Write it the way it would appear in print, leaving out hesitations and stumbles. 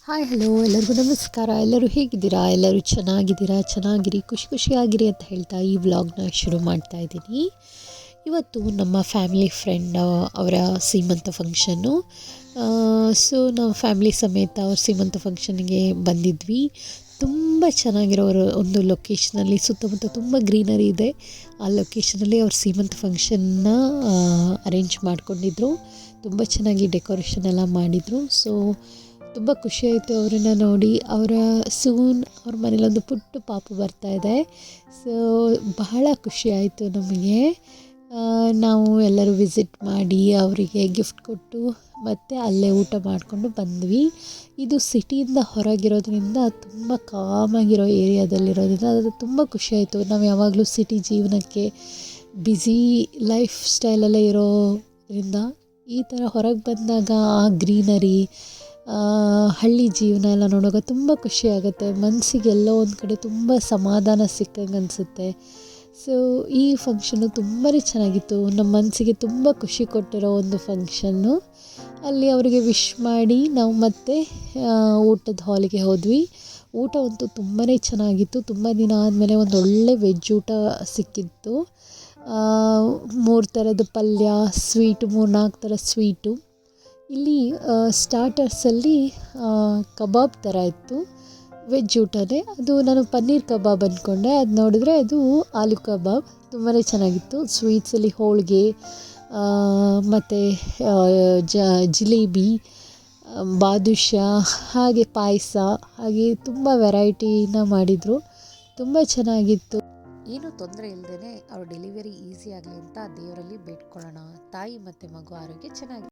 Hi hello ಎಲ್ಲರಿಗೂ ನಮಸ್ಕಾರ. ಎಲ್ಲರೂ ಹೇಗಿದ್ದೀರಾ? ಎಲ್ಲರೂ ಚೆನ್ನಾಗಿದ್ದೀರಾ? ಚೆನ್ನಾಗಿರಿ, ಖುಷಿಯಾಗಿರಿ ಅಂತ ಹೇಳ್ತಾ ಈ ವ್ಲಾಗ್ನ ಶುರು ಮಾಡ್ತಾ ಇದ್ದೀನಿ. ಇವತ್ತು ನಮ್ಮ ಫ್ಯಾಮಿಲಿ ಫ್ರೆಂಡ್ ಅವರ ಸೀಮಂತ ಫಂಕ್ಷನ್ನು. ಸೊ ನಾವು ಫ್ಯಾಮಿಲಿ ಸಮೇತ ಅವ್ರ ಸೀಮಂತ ಫಂಕ್ಷನ್ಗೆ ಬಂದಿದ್ವಿ. ತುಂಬ ಚೆನ್ನಾಗಿರೋ ಒಂದು ಲೊಕೇಶನಲ್ಲಿ, ಸುತ್ತಮುತ್ತ ತುಂಬ ಗ್ರೀನರಿ ಇದೆ. ಆ ಲೊಕೇಶನಲ್ಲಿ ಅವ್ರ ಸೀಮಂತ ಫಂಕ್ಷನ್ನ ಅರೇಂಜ್ ಮಾಡ್ಕೊಂಡಿದ್ರು. ತುಂಬ ಚೆನ್ನಾಗಿ ಡೆಕೋರೇಷನ್ ಎಲ್ಲ ಮಾಡಿದರು. ಸೊ ತುಂಬ ಖುಷಿಯಾಯಿತು ಅವರನ್ನು ನೋಡಿ. ಅವ್ರ ಮನೇಲೊಂದು ಪುಟ್ಟ ಪಾಪು ಬರ್ತಾಯಿದೆ. ಸೊ ಬಹಳ ಖುಷಿಯಾಯಿತು ನಮಗೆ. ನಾವು ಎಲ್ಲರೂ ವಿಸಿಟ್ ಮಾಡಿ ಅವರಿಗೆ ಗಿಫ್ಟ್ ಕೊಟ್ಟು ಮತ್ತು ಅಲ್ಲೇ ಊಟ ಮಾಡಿಕೊಂಡು ಬಂದ್ವಿ. ಇದು ಸಿಟಿಯಿಂದ ಹೊರಗಿರೋದ್ರಿಂದ ತುಂಬ ಕಾಮಾಗಿರೋ ಏರಿಯಾದಲ್ಲಿರೋದ್ರಿಂದ ಅದು ತುಂಬ ಖುಷಿಯಾಯಿತು. ನಾವು ಯಾವಾಗಲೂ ಸಿಟಿ ಜೀವನಕ್ಕೆ ಬ್ಯುಸಿ ಲೈಫ್ ಸ್ಟೈಲಲ್ಲೇ ಇರೋದ್ರಿಂದ ಈ ಥರ ಹೊರಗೆ ಬಂದಾಗ ಆ ಗ್ರೀನರಿ, ಹಳ್ಳಿ ಜೀವನ ಎಲ್ಲ ನೋಡುವಾಗ ತುಂಬ ಖುಷಿಯಾಗುತ್ತೆ. ಮನಸ್ಸಿಗೆಲ್ಲೋ ಒಂದು ಕಡೆ ತುಂಬ ಸಮಾಧಾನ ಸಿಕ್ಕಂಗೆ ಅನಿಸುತ್ತೆ. ಸೊ ಈ ಫಂಕ್ಷನ್ನು ತುಂಬಾ ಚೆನ್ನಾಗಿತ್ತು. ನಮ್ಮ ಮನಸ್ಸಿಗೆ ತುಂಬ ಖುಷಿ ಕೊಟ್ಟಿರೋ ಒಂದು ಫಂಕ್ಷನ್ನು. ಅಲ್ಲಿ ಅವರಿಗೆ ವಿಶ್ ಮಾಡಿ ನಾವು ಮತ್ತೆ ಊಟದ ಹಾಲಿಗೆ ಹೋದ್ವಿ. ಊಟ ಅಂತೂ ತುಂಬಾ ಚೆನ್ನಾಗಿತ್ತು. ತುಂಬ ದಿನ ಆದಮೇಲೆ ಒಂದು ಒಳ್ಳೆ ವೆಜ್ ಊಟ ಸಿಕ್ಕಿತ್ತು. 3 ಥರದ ಪಲ್ಯ, ಸ್ವೀಟು, 3-4 ಥರ ಸ್ವೀಟು. ಇಲ್ಲಿ ಸ್ಟಾರ್ಟರ್ಸಲ್ಲಿ ಕಬಾಬ್ ಥರ ಇತ್ತು. ವೆಜ್ ಊಟನೇ ಅದು. ನಾನು ಪನ್ನೀರ್ ಕಬಾಬ್ ಅಂದ್ಕೊಂಡೆ, ಅದು ನೋಡಿದ್ರೆ ಅದು ಆಲೂ ಕಬಾಬ್. ತುಂಬಾ ಚೆನ್ನಾಗಿತ್ತು. ಸ್ವೀಟ್ಸಲ್ಲಿ ಹೋಳಿಗೆ ಮತ್ತು ಜಿಲೇಬಿ, ಬಾದುಷಾ, ಹಾಗೆ ಪಾಯಸ, ಹಾಗೆ ತುಂಬ ವೆರೈಟಿನ ಮಾಡಿದರು. ತುಂಬ ಚೆನ್ನಾಗಿತ್ತು. ಏನೂ ತೊಂದರೆ ಇಲ್ಲದೇ ಅವ್ರ ಡೆಲಿವರಿ ಈಸಿ ಆಗಲಿ ಅಂತ ದೇವರಲ್ಲಿ ಬೇಡ್ಕೊಳ್ಳೋಣ. ತಾಯಿ ಮತ್ತು ಮಗು ಆರೋಗ್ಯ ಚೆನ್ನಾಗಿ